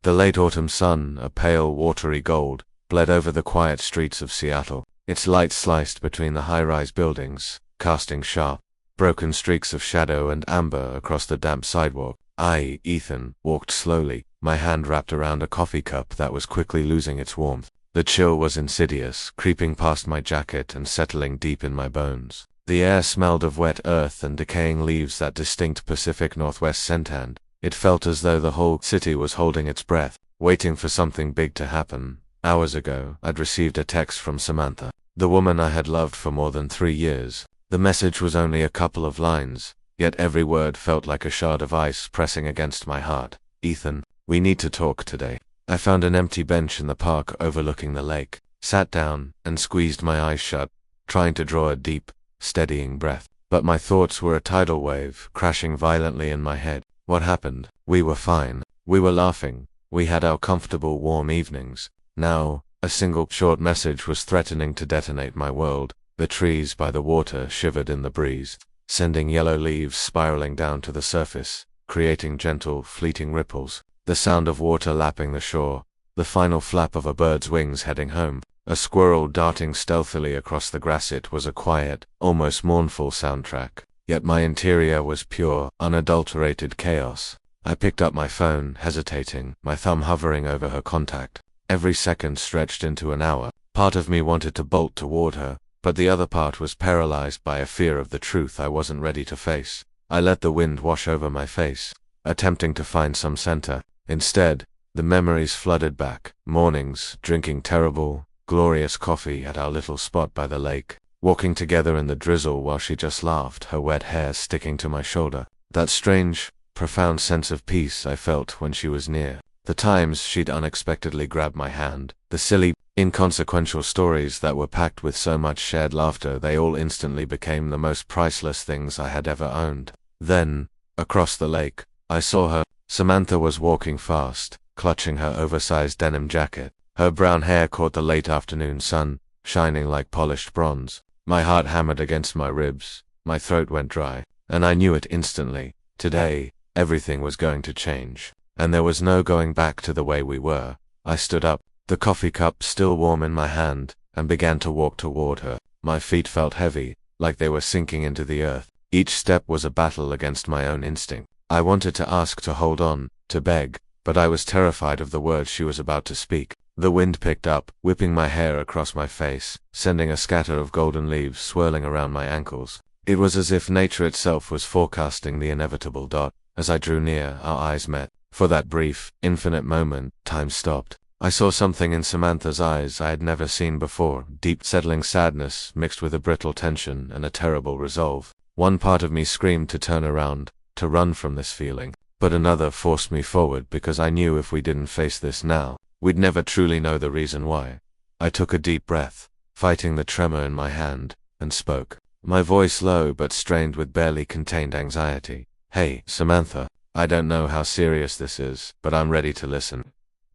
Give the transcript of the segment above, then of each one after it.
The late autumn sun, a pale watery gold, bled over the quiet streets of Seattle. Its light sliced between the high-rise buildings, casting sharp, broken streaks of shadow and amber across the damp sidewalk. I, Ethan, walked slowly, my hand wrapped around a coffee cup that was quickly losing its warmth. The chill was insidious, creeping past my jacket and settling deep in my bones. The air smelled of wet earth and decaying leaves, that distinct Pacific Northwest scent, and it felt as though the whole city was holding its breath, waiting for something big to happen. Hours ago, I'd received a text from Samantha, the woman I had loved for more than 3 years. The message was only a couple of lines, yet every word felt like a shard of ice pressing against my heart. Ethan, we need to talk today. I found an empty bench in the park overlooking the lake, sat down, and squeezed my eyes shut, trying to draw a deep, steadying breath. But my thoughts were a tidal wave, crashing violently in my head. What happened? We were fine. We were laughing. We had our comfortable, warm evenings. Now, a single short message was threatening to detonate my world. The trees by the water shivered in the breeze, sending yellow leaves spiraling down to the surface, creating gentle, fleeting ripples. The sound of water lapping the shore, the final flap of a bird's wings heading home, a squirrel darting stealthily across the grass. It was a quiet, almost mournful soundtrack, yet my interior was pure, unadulterated chaos. I picked up my phone, hesitating, my thumb hovering over her contact. Every second stretched into an hour. Part of me wanted to bolt toward her, but the other part was paralyzed by a fear of the truth I wasn't ready to face. I let the wind wash over my face, attempting to find some center. Instead, the memories flooded back. Mornings, drinking terrible, glorious coffee at our little spot by the lake, walking together in the drizzle while she just laughed, her wet hair sticking to my shoulder. That strange, profound sense of peace I felt when she was near. The times she'd unexpectedly grabbed my hand, the silly, inconsequential stories that were packed with so much shared laughter, they all instantly became the most priceless things I had ever owned. Then, across the lake, I saw her. Samantha was walking fast, clutching her oversized denim jacket. Her brown hair caught the late afternoon sun, shining like polished bronze. My heart hammered against my ribs, my throat went dry, and I knew it instantly. Today, everything was going to change, and there was no going back to the way we were. I stood up, the coffee cup still warm in my hand, and began to walk toward her. My feet felt heavy, like they were sinking into the earth. Each step was a battle against my own instinct. I wanted to ask, to hold on, to beg, but I was terrified of the words she was about to speak. The wind picked up, whipping my hair across my face, sending a scatter of golden leaves swirling around my ankles. It was as if nature itself was forecasting the inevitable dot. As I drew near, our eyes met. For that brief, infinite moment, time stopped. I saw something in Samantha's eyes I had never seen before, deep, settling sadness mixed with a brittle tension and a terrible resolve. One part of me screamed to turn around, to run from this feeling, but another forced me forward because I knew if we didn't face this now, we'd never truly know the reason why. I took a deep breath, fighting the tremor in my hand, and spoke, my voice low but strained with barely contained anxiety. Hey, Samantha, I don't know how serious this is, but I'm ready to listen.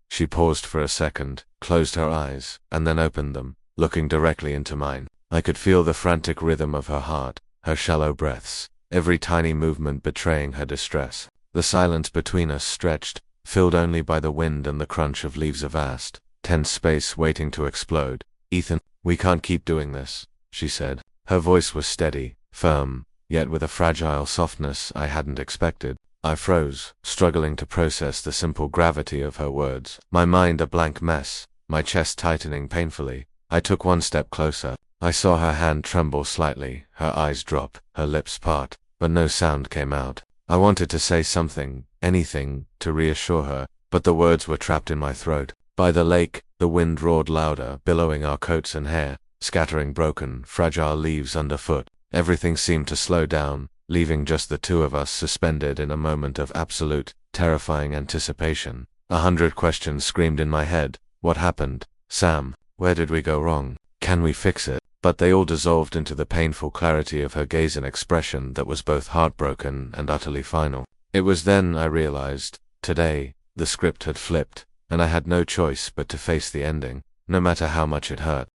She paused for a second, closed her eyes, and then opened them, looking directly into mine. I could feel the frantic rhythm of her heart, her shallow breaths, every tiny movement betraying her distress. The silence between us stretched, filled only by the wind and the crunch of leaves, a vast, tense space waiting to explode. Ethan, we can't keep doing this, she said. Her voice was steady, firm, yet with a fragile softness I hadn't expected. I froze, struggling to process the simple gravity of her words, my mind a blank mess, my chest tightening painfully. I took one step closer. I saw her hand tremble slightly, her eyes drop, her lips part, but no sound came out. I wanted to say something, anything, to reassure her, but the words were trapped in my throat. By the lake, the wind roared louder, billowing our coats and hair, scattering broken, fragile leaves underfoot. Everything seemed to slow down, leaving just the two of us suspended in a moment of absolute, terrifying anticipation. 100 questions screamed in my head. What happened? Sam, where did we go wrong? Can we fix it? But they all dissolved into the painful clarity of her gaze and expression that was both heartbroken and utterly final. It was then I realized, today, the script had flipped, and I had no choice but to face the ending, no matter how much it hurt.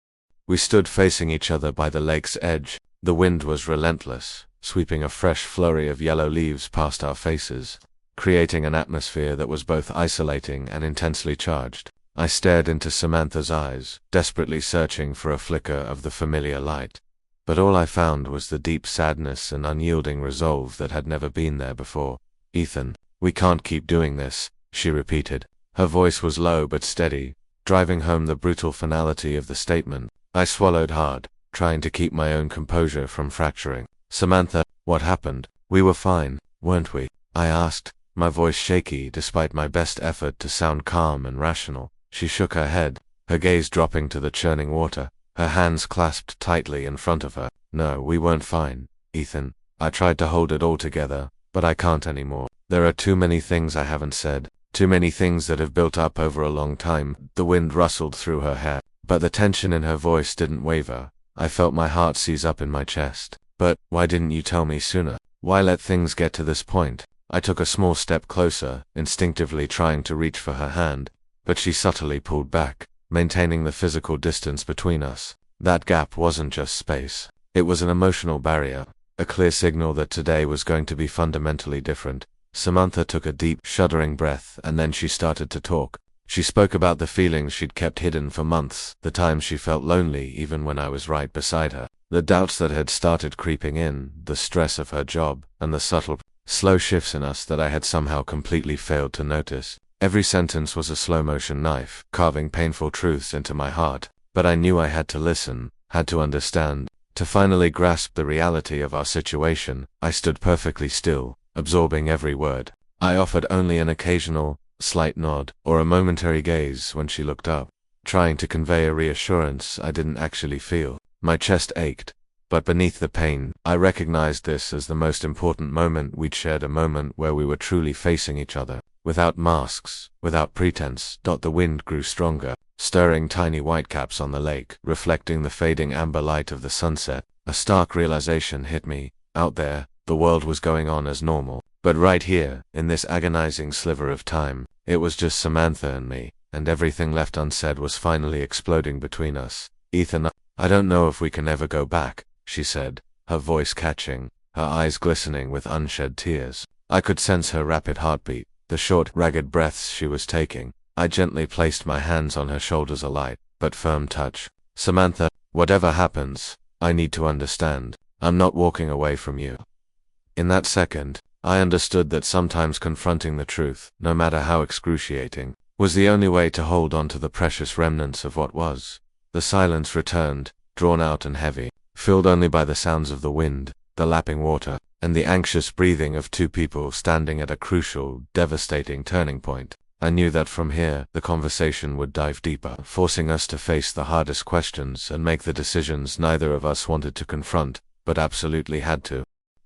We stood facing each other by the lake's edge. The wind was relentless, sweeping a fresh flurry of yellow leaves past our faces. creating an atmosphere that was both isolating and intensely charged. I stared into Samantha's eyes, desperately searching for a flicker of the familiar light. But all I found was the deep sadness and unyielding resolve that had never been there before. "Ethan, we can't keep doing this," she repeated. Her voice was low but steady, driving home the brutal finality of the statement. I swallowed hard, trying to keep my own composure from fracturing. "Samantha, what happened? We were fine, weren't we?" I asked, my voice shaky despite my best effort to sound calm and rational. She shook her head, her gaze dropping to the churning water, her hands clasped tightly in front of her. "No, we weren't fine, Ethan. I tried to hold it all together, but I can't anymore. There are too many things I haven't said, too many things that have built up over a long time." The wind rustled through her hair, but the tension in her voice didn't waver. I felt my heart seize up in my chest. "But why didn't you tell me sooner? Why let things get to this point?" I took a small step closer, instinctively trying to reach for her hand, but she subtly pulled back, maintaining the physical distance between us. That gap wasn't just space. It was an emotional barrier, a clear signal that today was going to be fundamentally different. Samantha took a deep, shuddering breath, and then she started to talk. She spoke about the feelings she'd kept hidden for months, the times she felt lonely even when I was right beside her, the doubts that had started creeping in, the stress of her job, and the subtle, slow shifts in us that I had somehow completely failed to notice. Every sentence was a slow-motion knife, carving painful truths into my heart, but I knew I had to listen, had to understand, to finally grasp the reality of our situation. I stood perfectly still, absorbing every word. I offered only an occasional, slight nod, or a momentary gaze when she looked up, trying to convey a reassurance I didn't actually feel. My chest ached, but beneath the pain, I recognized this as the most important moment we'd shared, a moment where we were truly facing each other. Without masks, without pretense. The wind grew stronger, stirring tiny whitecaps on the lake, reflecting the fading amber light of the sunset. A stark realization hit me. Out there, the world was going on as normal. But right here, in this agonizing sliver of time, it was just Samantha and me, and everything left unsaid was finally exploding between us. "Ethan, I don't know if we can ever go back," she said, her voice catching, her eyes glistening with unshed tears. I could sense her rapid heartbeat, the short, ragged breaths she was taking. I gently placed my hands on her shoulders, a light, but firm touch. "Samantha, whatever happens, I need to understand. I'm not walking away from you." In that second, I understood that sometimes confronting the truth, no matter how excruciating, was the only way to hold on to the precious remnants of what was. The silence returned, drawn out and heavy, filled only by the sounds of the wind, the lapping water, and the anxious breathing of two people standing at a crucial, devastating turning point. I knew that from here, the conversation would dive deeper, forcing us to face the hardest questions and make the decisions neither of us wanted to confront, but absolutely had to.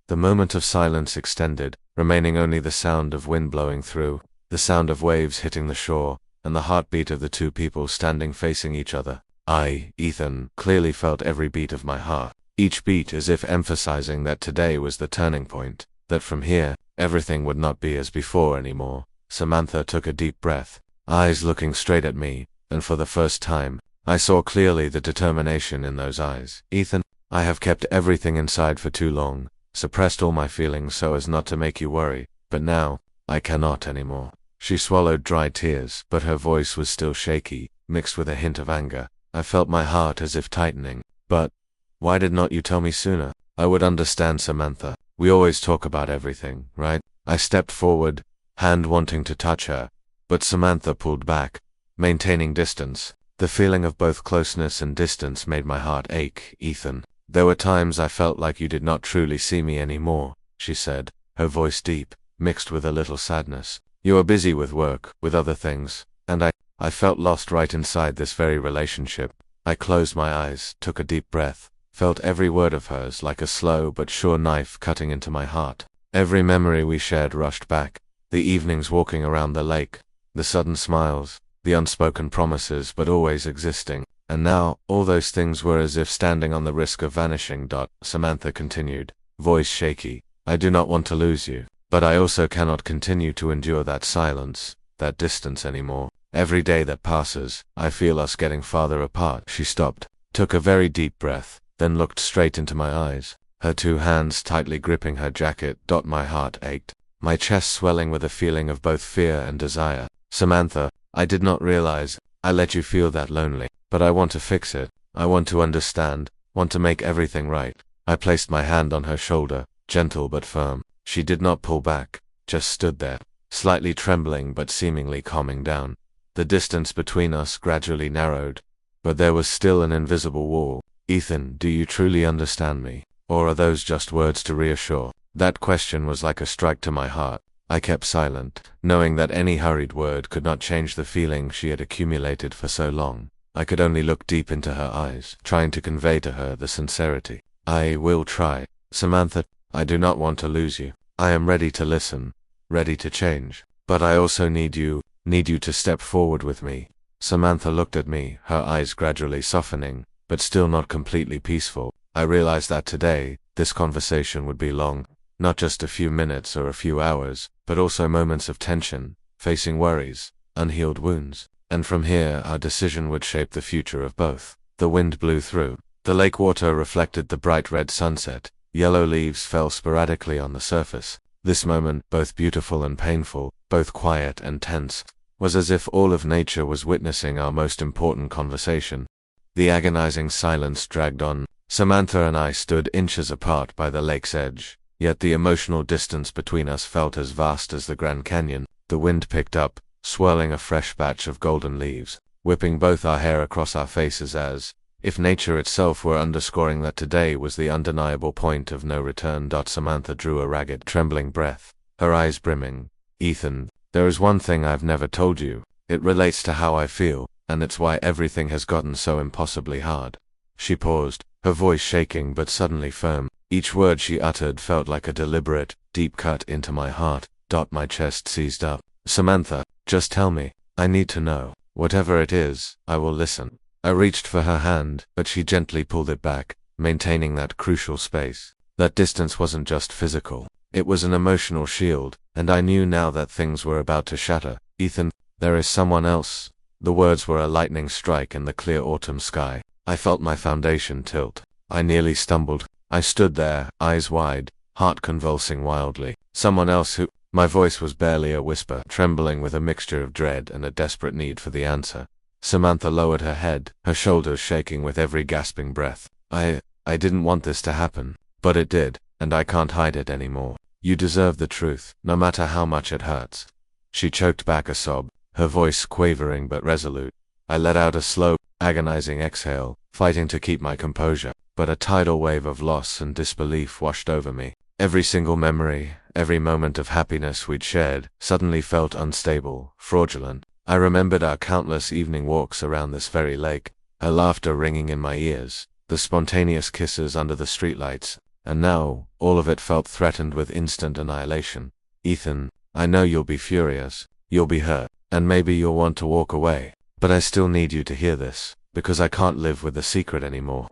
The moment of silence extended, remaining only the sound of wind blowing through, the sound of waves hitting the shore, and the heartbeat of the two people standing facing each other. I, Ethan, clearly felt every beat of my heart, each beat as if emphasizing that today was the turning point, that from here, everything would not be as before anymore. Samantha took a deep breath, eyes looking straight at me, and for the first time, I saw clearly the determination in those eyes. "Ethan, I have kept everything inside for too long, suppressed all my feelings so as not to make you worry, but now, I cannot anymore." She swallowed dry tears, but her voice was still shaky, mixed with a hint of anger. I felt my heart as if tightening. "But why did not you tell me sooner? I would understand, Samantha. We always talk about everything, right?" I stepped forward, hand wanting to touch her, but Samantha pulled back, maintaining distance. The feeling of both closeness and distance made my heart ache. "Ethan, there were times I felt like you did not truly see me anymore," she said, her voice deep, mixed with a little sadness. "You were busy with work, with other things, and I felt lost right inside this very relationship." I closed my eyes, took a deep breath, felt every word of hers like a slow but sure knife cutting into my heart. Every memory we shared rushed back, the evenings walking around the lake, the sudden smiles, the unspoken promises but always existing. And now, all those things were as if standing on the risk of vanishing. Samantha continued, voice shaky. "I do not want to lose you, but I also cannot continue to endure that silence, that distance anymore. Every day that passes, I feel us getting farther apart." She stopped, took a very deep breath, then looked straight into my eyes, her two hands tightly gripping her jacket. My heart ached. my chest swelling with a feeling of both fear and desire. Samantha, I did not realize I let you feel that lonely, but I want to fix it. I want to understand, want to make everything right. I placed my hand on her shoulder, gentle but firm. She did not pull back, just stood there, slightly trembling but seemingly calming down. The distance between us gradually narrowed, but there was still an invisible wall. Ethan, do you truly understand me? Or are those just words to reassure? That question was like a strike to my heart. I kept silent, knowing that any hurried word could not change the feeling she had accumulated for so long. I could only look deep into her eyes, trying to convey to her the sincerity. I will try. Samantha, I do not want to lose you. I am ready to listen, ready to change. But I also need you to step forward with me. Samantha looked at me, her eyes gradually softening, but still not completely peaceful. I realized that today, this conversation would be long. Not just a few minutes or a few hours, but also moments of tension, facing worries, unhealed wounds. And from here, our decision would shape the future of both. The wind blew through. The lake water reflected the bright red sunset. Yellow leaves fell sporadically on the surface. This moment, both beautiful and painful, both quiet and tense, was as if all of nature was witnessing our most important conversation. The agonizing silence dragged on. Samantha and I stood inches apart by the lake's edge, yet the emotional distance between us felt as vast as the Grand Canyon. The wind picked up, swirling a fresh batch of golden leaves, whipping both our hair across our faces as if nature itself were underscoring that today was the undeniable point of no return. Samantha drew a ragged, trembling breath, her eyes brimming. Ethan, there is one thing I've never told you. It relates to how I feel, and it's why everything has gotten so impossibly hard. She paused, her voice shaking but suddenly firm. Each word she uttered felt like a deliberate, deep cut into my heart. My chest seized up. Samantha, just tell me. I need to know. Whatever it is, I will listen. I reached for her hand, but she gently pulled it back, maintaining that crucial space. That distance wasn't just physical. It was an emotional shield, and I knew now that things were about to shatter. Ethan, there is someone else. The words were a lightning strike in the clear autumn sky. I felt my foundation tilt. I nearly stumbled. I stood there, eyes wide, heart convulsing wildly. Someone else who... My voice was barely a whisper, trembling with a mixture of dread and a desperate need for the answer. Samantha lowered her head, her shoulders shaking with every gasping breath. I didn't want this to happen, but it did, and I can't hide it anymore. You deserve the truth, no matter how much it hurts. She choked back a sob, her voice quavering but resolute. I let out a slow, agonizing exhale, fighting to keep my composure, but a tidal wave of loss and disbelief washed over me. Every single memory, every moment of happiness we'd shared, suddenly felt unstable, fraudulent. I remembered our countless evening walks around this very lake, her laughter ringing in my ears, the spontaneous kisses under the streetlights, and now, all of it felt threatened with instant annihilation. Ethan, I know you'll be furious, you'll be hurt, and maybe you'll want to walk away, but I still need you to hear this, because I can't live with the secret anymore.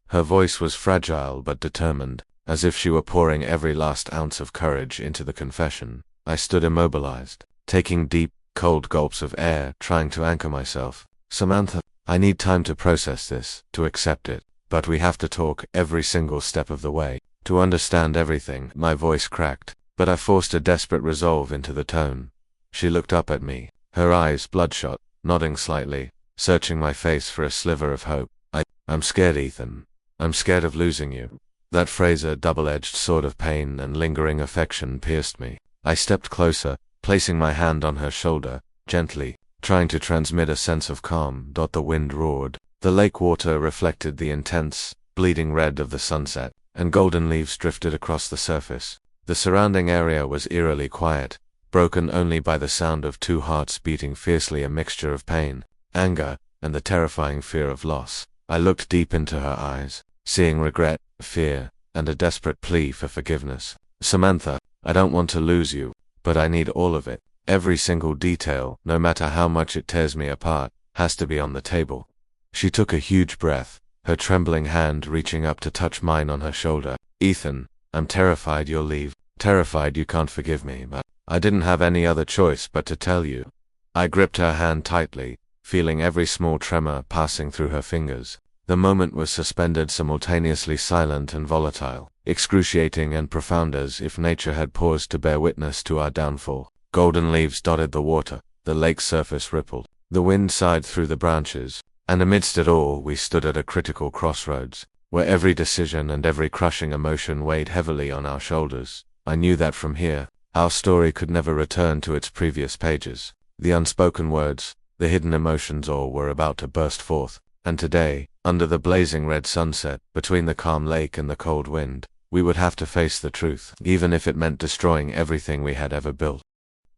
Her voice was fragile but determined, as if she were pouring every last ounce of courage into the confession. I stood immobilized, taking deep, cold gulps of air, trying to anchor myself. Samantha, I need time to process this, to accept it, but we have to talk every single step of the way, to understand everything. My voice cracked, but I forced a desperate resolve into the tone. She looked up at me, her eyes bloodshot, nodding slightly, searching my face for a sliver of hope. I'm scared, Ethan. I'm scared of losing you. That phrase, a double-edged sword of pain and lingering affection, pierced me. I stepped closer, placing my hand on her shoulder, gently, trying to transmit a sense of calm. The wind roared. The lake water reflected the intense, bleeding red of the sunset, and golden leaves drifted across the surface. The surrounding area was eerily quiet, broken only by the sound of two hearts beating fiercely, a mixture of pain, anger, and the terrifying fear of loss. I looked deep into her eyes, seeing regret, fear, and a desperate plea for forgiveness. Samantha, I don't want to lose you, but I need all of it. Every single detail, no matter how much it tears me apart, has to be on the table. She took a huge breath, her trembling hand reaching up to touch mine on her shoulder. Ethan, I'm terrified you'll leave, terrified you can't forgive me, but I didn't have any other choice but to tell you. I gripped her hand tightly, feeling every small tremor passing through her fingers. The moment was suspended, simultaneously silent and volatile. excruciating and profound, as if nature had paused to bear witness to our downfall. Golden leaves dotted the water, the lake's surface rippled, the wind sighed through the branches, and amidst it all we stood at a critical crossroads, where every decision and every crushing emotion weighed heavily on our shoulders. I knew that from here, our story could never return to its previous pages. The unspoken words, the hidden emotions, all were about to burst forth, and today, under the blazing red sunset, between the calm lake and the cold wind, we would have to face the truth, even if it meant destroying everything we had ever built.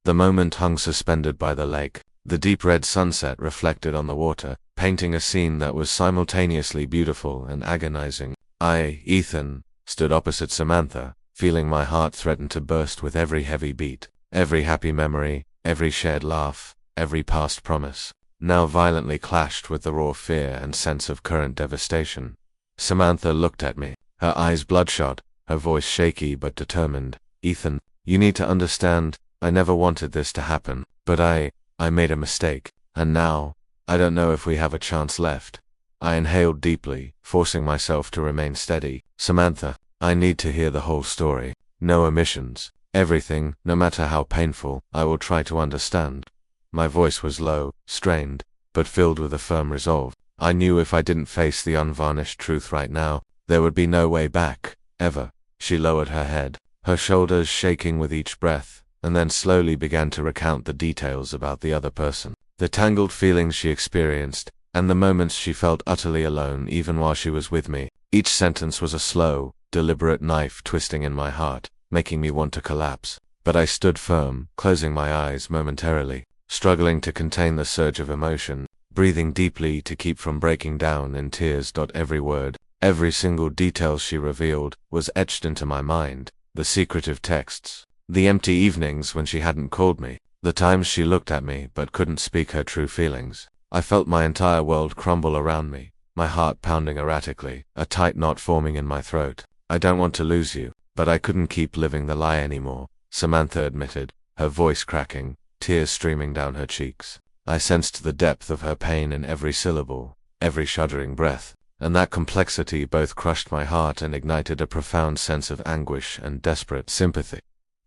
The moment hung suspended by the lake, the deep red sunset reflected on the water, painting a scene that was simultaneously beautiful and agonizing. I, Ethan, stood opposite Samantha, feeling my heart threaten to burst with every heavy beat, every happy memory, every shared laugh, every past promise, now violently clashed with the raw fear and sense of current devastation. Samantha looked at me, her eyes bloodshot, her voice shaky but determined. Ethan, you need to understand, I never wanted this to happen, but I made a mistake, and now, I don't know if we have a chance left. I inhaled deeply, forcing myself to remain steady. Samantha, I need to hear the whole story. No omissions. Everything, no matter how painful, I will try to understand. My voice was low, strained, but filled with a firm resolve. I knew if I didn't face the unvarnished truth right now, there would be no way back, ever. She lowered her head, her shoulders shaking with each breath, and then slowly began to recount the details about the other person, the tangled feelings she experienced, and the moments she felt utterly alone even while she was with me. Each sentence was a slow, deliberate knife twisting in my heart, making me want to collapse. But I stood firm, closing my eyes momentarily, struggling to contain the surge of emotion, breathing deeply to keep from breaking down in tears. Every word, every single detail she revealed, was etched into my mind. The secretive texts, the empty evenings when she hadn't called me, the times she looked at me but couldn't speak her true feelings. I felt my entire world crumble around me, my heart pounding erratically, a tight knot forming in my throat. I don't want to lose you, but I couldn't keep living the lie anymore, Samantha admitted, her voice cracking, tears streaming down her cheeks. I sensed the depth of her pain in every syllable, every shuddering breath, and that complexity both crushed my heart and ignited a profound sense of anguish and desperate sympathy.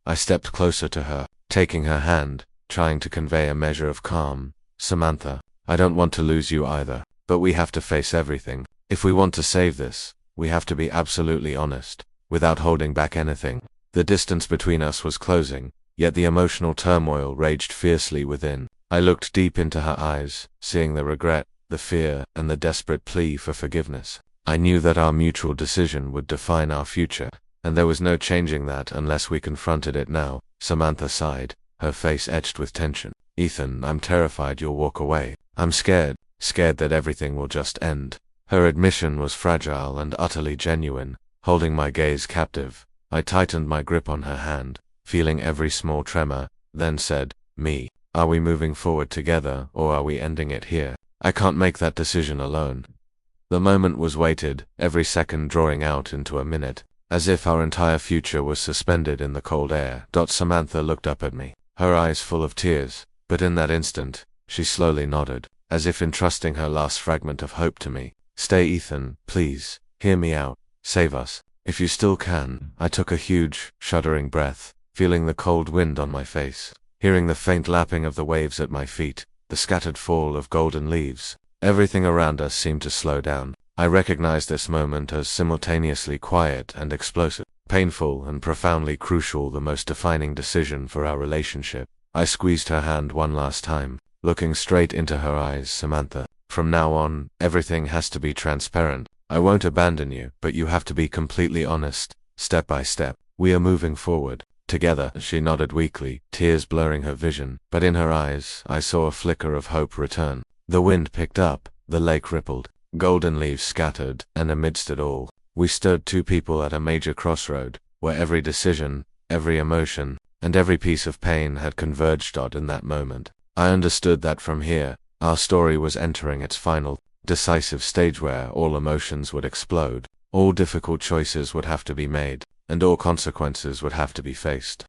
I stepped closer to her, taking her hand, trying to convey a measure of calm. Samantha, I don't want to lose you either, but we have to face everything. If we want to save this, we have to be absolutely honest, without holding back anything. The distance between us was closing, yet the emotional turmoil raged fiercely within. I looked deep into her eyes, seeing the regret, the fear, and the desperate plea for forgiveness. I knew that our mutual decision would define our future, and there was no changing that unless we confronted it now. Samantha sighed, her face etched with tension. Ethan, I'm terrified you'll walk away. I'm scared that everything will just end. Her admission was fragile and utterly genuine, holding my gaze captive. I tightened my grip on her hand, feeling every small tremor, then said, Me, are we moving forward together or are we ending it here? I can't make that decision alone. The moment was weighted, every second drawing out into a minute, as if our entire future was suspended in the cold air. Samantha looked up at me, her eyes full of tears, but in that instant, she slowly nodded, as if entrusting her last fragment of hope to me. Stay, Ethan, please, hear me out, save us, if you still can. I took a huge, shuddering breath, feeling the cold wind on my face, hearing the faint lapping of the waves at my feet, the scattered fall of golden leaves. Everything around us seemed to slow down. I recognized this moment as simultaneously quiet and explosive, painful and profoundly crucial, the most defining decision for our relationship. I squeezed her hand one last time, looking straight into her eyes. Samantha, from now on, everything has to be transparent. I won't abandon you, but you have to be completely honest, step by step. We are moving forward, together. She nodded weakly, tears blurring her vision, but in her eyes, I saw a flicker of hope return. The wind picked up, the lake rippled, golden leaves scattered, and amidst it all, we stood two people at a major crossroad, where every decision, every emotion, and every piece of pain had converged. In that moment, I understood that from here, our story was entering its final, decisive stage where all emotions would explode, all difficult choices would have to be made, and all consequences would have to be faced.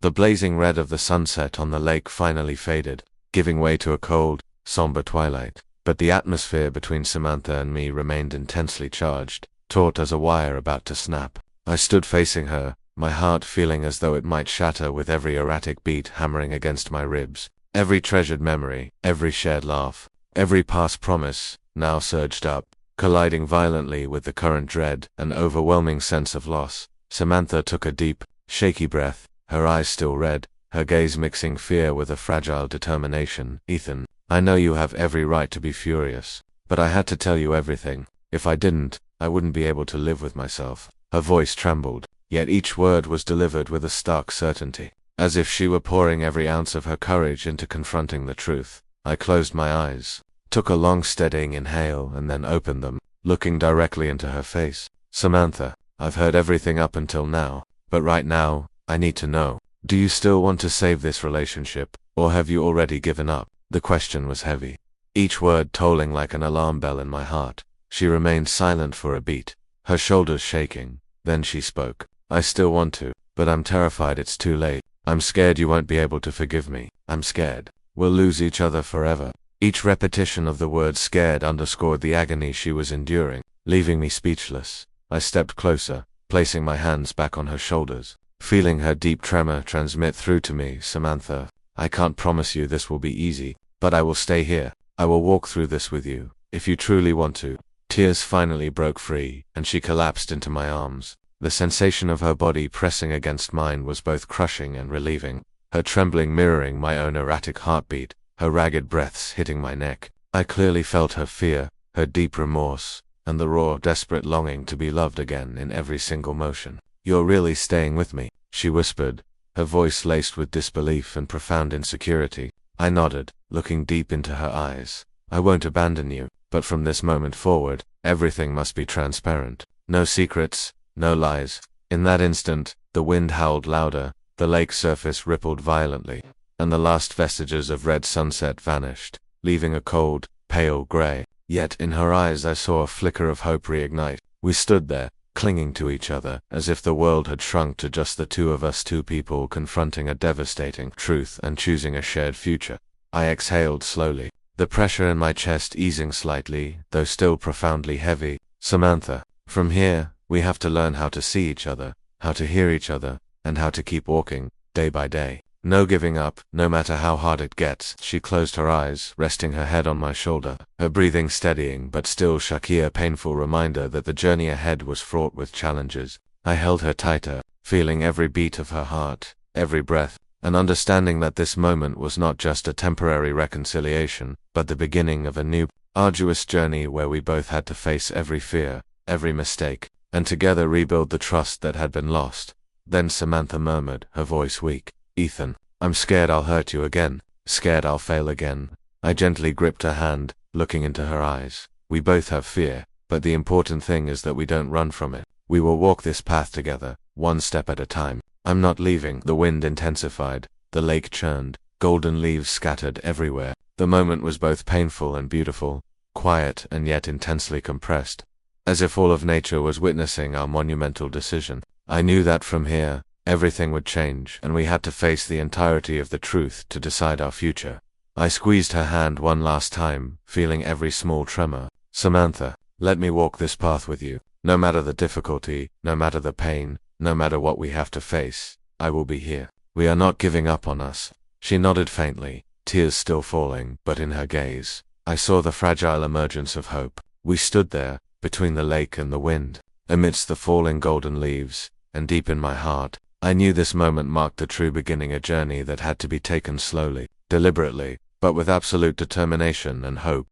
The blazing red of the sunset on the lake finally faded, giving way to a cold, somber twilight, but the atmosphere between Samantha and me remained intensely charged, taut as a wire about to snap. I stood facing her, my heart feeling as though it might shatter with every erratic beat hammering against my ribs. Every treasured memory, every shared laugh, every past promise, now surged up, colliding violently with the current dread, an overwhelming sense of loss. Samantha took a deep, shaky breath, her eyes still red, her gaze mixing fear with a fragile determination. Ethan, I know you have every right to be furious, but I had to tell you everything. If I didn't, I wouldn't be able to live with myself. Her voice trembled, yet each word was delivered with a stark certainty, as if she were pouring every ounce of her courage into confronting the truth. I closed my eyes, took a long steadying inhale and then opened them, looking directly into her face. Samantha, I've heard everything up until now, but right now, I need to know. Do you still want to save this relationship, or have you already given up? The question was heavy, each word tolling like an alarm bell in my heart. She remained silent for a beat, her shoulders shaking. Then she spoke. I still want to, but I'm terrified it's too late. I'm scared you won't be able to forgive me. I'm scared we'll lose each other forever. Each repetition of the word scared underscored the agony she was enduring, leaving me speechless. I stepped closer, placing my hands back on her shoulders, feeling her deep tremor transmit through to me. Samantha, I can't promise you this will be easy, but I will stay here. I will walk through this with you, if you truly want to. Tears finally broke free, and she collapsed into my arms. The sensation of her body pressing against mine was both crushing and relieving, her trembling mirroring my own erratic heartbeat, her ragged breaths hitting my neck. I clearly felt her fear, her deep remorse, and the raw, desperate longing to be loved again in every single motion. You're really staying with me, she whispered, her voice laced with disbelief and profound insecurity. I nodded, looking deep into her eyes. I won't abandon you, but from this moment forward, everything must be transparent. No secrets, no lies. In that instant, the wind howled louder, the lake surface rippled violently, and the last vestiges of red sunset vanished, leaving a cold, pale gray. Yet in her eyes I saw a flicker of hope reignite. We stood there, clinging to each other, as if the world had shrunk to just the two of us, two people confronting a devastating truth and choosing a shared future. I exhaled slowly, the pressure in my chest easing slightly, though still profoundly heavy. Samantha, from here, we have to learn how to see each other, how to hear each other, and how to keep walking, day by day. No giving up, no matter how hard it gets. She closed her eyes, resting her head on my shoulder, her breathing steadying but still shaky, a painful reminder that the journey ahead was fraught with challenges. I held her tighter, feeling every beat of her heart, every breath, and understanding that this moment was not just a temporary reconciliation, but the beginning of a new, arduous journey where we both had to face every fear, every mistake, and together rebuild the trust that had been lost. Then Samantha murmured, her voice weak, Ethan, I'm scared I'll hurt you again, scared I'll fail again. I gently gripped her hand, looking into her eyes. We both have fear, but the important thing is that we don't run from it. We will walk this path together, one step at a time. I'm not leaving. The wind intensified, the lake churned, golden leaves scattered everywhere. The moment was both painful and beautiful, quiet and yet intensely compressed, as if all of nature was witnessing our monumental decision. I knew that from here, everything would change, and we had to face the entirety of the truth to decide our future. I squeezed her hand one last time, feeling every small tremor. Samantha, let me walk this path with you. No matter the difficulty, no matter the pain, no matter what we have to face, I will be here. We are not giving up on us. She nodded faintly, tears still falling, but in her gaze, I saw the fragile emergence of hope. We stood there, between the lake and the wind, amidst the falling golden leaves, and deep in my heart, I knew this moment marked the true beginning, a journey that had to be taken slowly, deliberately, but with absolute determination and hope.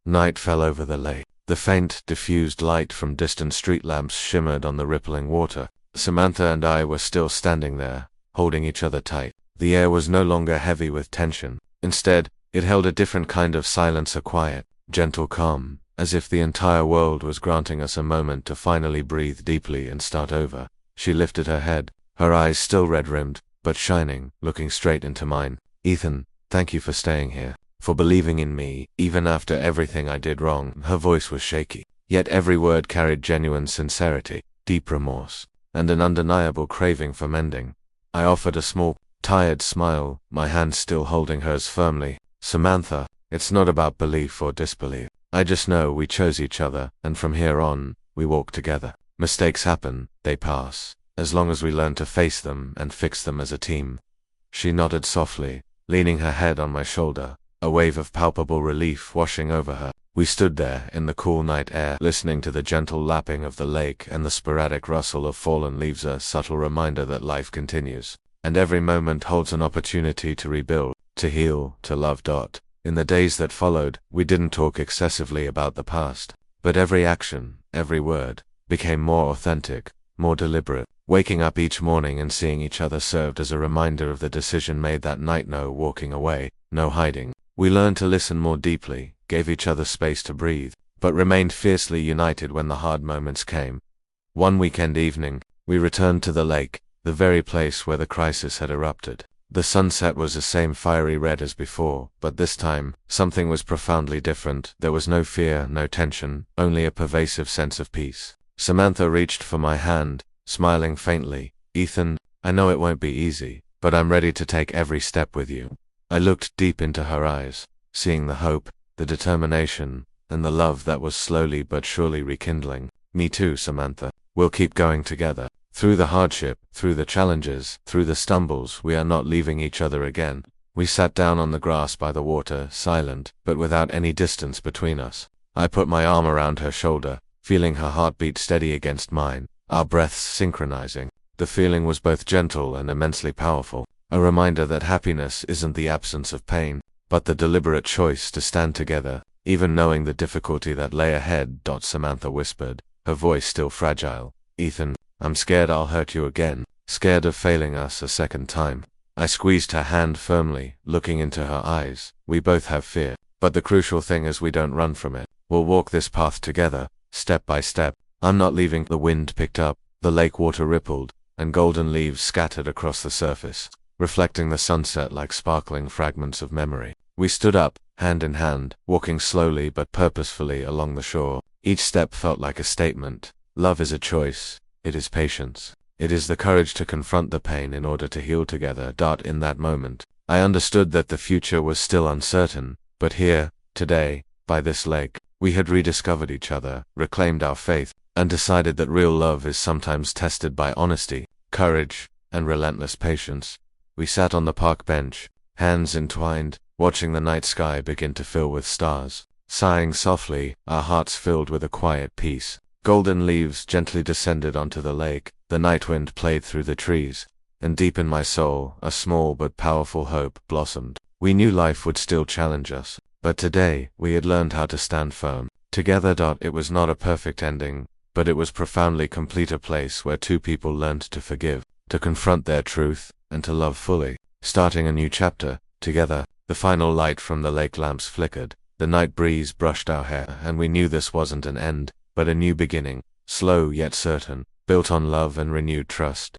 Night fell over the lake. The faint, diffused light from distant street lamps shimmered on the rippling water. Samantha and I were still standing there, holding each other tight. The air was no longer heavy with tension. Instead, it held a different kind of silence, a quiet, gentle calm, as if the entire world was granting us a moment to finally breathe deeply and start over. She lifted her head, her eyes still red-rimmed, but shining, looking straight into mine. Ethan, thank you for staying here, for believing in me, even after everything I did wrong. Her voice was shaky, yet every word carried genuine sincerity, deep remorse, and an undeniable craving for mending. I offered a small, tired smile, my hand still holding hers firmly. Samantha, it's not about belief or disbelief. I just know we chose each other, and from here on, we walk together. Mistakes happen, they pass, as long as we learn to face them and fix them as a team. She nodded softly, leaning her head on my shoulder, a wave of palpable relief washing over her. We stood there in the cool night air, listening to the gentle lapping of the lake and the sporadic rustle of fallen leaves, a subtle reminder that life continues, and every moment holds an opportunity to rebuild, to heal, to love. In the days that followed, we didn't talk excessively about the past, but every action, every word, became more authentic, more deliberate. Waking up each morning and seeing each other served as a reminder of the decision made that night. No walking away, no hiding. We learned to listen more deeply, gave each other space to breathe, but remained fiercely united when the hard moments came. One weekend evening, we returned to the lake, the very place where the crisis had erupted. The sunset was the same fiery red as before, but this time, something was profoundly different. There was no fear, no tension, only a pervasive sense of peace. Samantha reached for my hand, smiling faintly. "Ethan, I know it won't be easy, but I'm ready to take every step with you." I looked deep into her eyes, seeing the hope, the determination, and the love that was slowly but surely rekindling. "Me too, Samantha. We'll keep going together. Through the hardship, through the challenges, through the stumbles, we are not leaving each other again." We sat down on the grass by the water, silent, but without any distance between us. I put my arm around her shoulder, feeling her heartbeat steady against mine, our breaths synchronizing. The feeling was both gentle and immensely powerful, a reminder that happiness isn't the absence of pain, but the deliberate choice to stand together, even knowing the difficulty that lay ahead. Samantha whispered, her voice still fragile. "Ethan, I'm scared I'll hurt you again, scared of failing us a second time." I squeezed her hand firmly, looking into her eyes. "We both have fear, but the crucial thing is we don't run from it. We'll walk this path together, step by step. I'm not leaving." The wind picked up, the lake water rippled, and golden leaves scattered across the surface, reflecting the sunset like sparkling fragments of memory. We stood up, hand in hand, walking slowly but purposefully along the shore. Each step felt like a statement. Love is a choice. It is patience. It is the courage to confront the pain in order to heal together. In that moment, I understood that the future was still uncertain, but here, today, by this lake, we had rediscovered each other, reclaimed our faith, and decided that real love is sometimes tested by honesty, courage, and relentless patience. We sat on the park bench, hands entwined, watching the night sky begin to fill with stars. Sighing softly, our hearts filled with a quiet peace. Golden leaves gently descended onto the lake, the night wind played through the trees, and deep in my soul, a small but powerful hope blossomed. We knew life would still challenge us, but today, we had learned how to stand firm. Together. It was not a perfect ending, but it was profoundly complete, a place where two people learned to forgive, to confront their truth, and to love fully. Starting a new chapter, together. The final light from the lake lamps flickered, the night breeze brushed our hair, and we knew this wasn't an end, but a new beginning, slow yet certain, built on love and renewed trust.